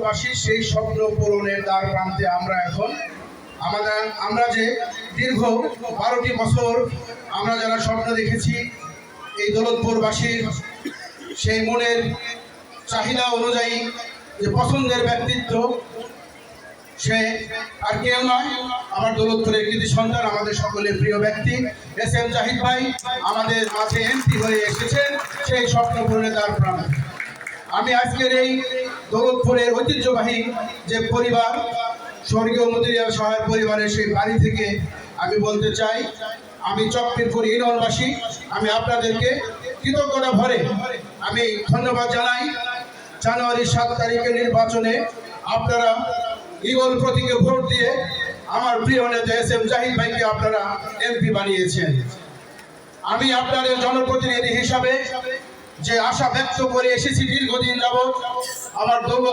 দৌলতপুরবাসীর সেই স্বপ্ন পূরণের দ্বার প্রান্তে আমরা এখন। আমরা যে দীর্ঘ 12টি বছর আমরা যারা স্বপ্ন দেখেছি এই দৌলতপুরবাসীর সেই মনের চাহিদা অনুযায়ী যে পছন্দের ব্যক্তিত্ব, সে আর কেউ নয়, আমার দৌলতপুরের কৃতি সন্তান, আমাদের সকলের প্রিয় ব্যক্তি এস.এম. জাহিদ ভাই আমাদের মাঝে এমপি হয়ে এসেছেন সেই স্বপ্ন পূরণের দ্বার প্রান্তে। আমি আজকের এই দৌলতপুরের ঐতিহ্যবাহী যে পরিবার, স্বর্গীয় মতিলাল সাহেব পরিবারের সেই বাড়ি থেকে আমি বলতে চাই, আমি চকপীরপুর ইউনিয়নবাসী, আমি আপনাদেরকে কৃতজ্ঞতা ভরে আমি ধন্যবাদ জানাই। জানুয়ারির 7 তারিখের নির্বাচনে আপনারা ঈগল প্রতীকে ভোট দিয়ে আমার প্রিয় নেতা এস.এম. জাহিদ ভাইকে আপনারা এমপি বানিয়েছেন। আমি আপনাদের জনপ্রতিনিধি হিসাবে যে আশা ব্যক্ত করে এসেছি দীর্ঘদিন যাবৎ, আমার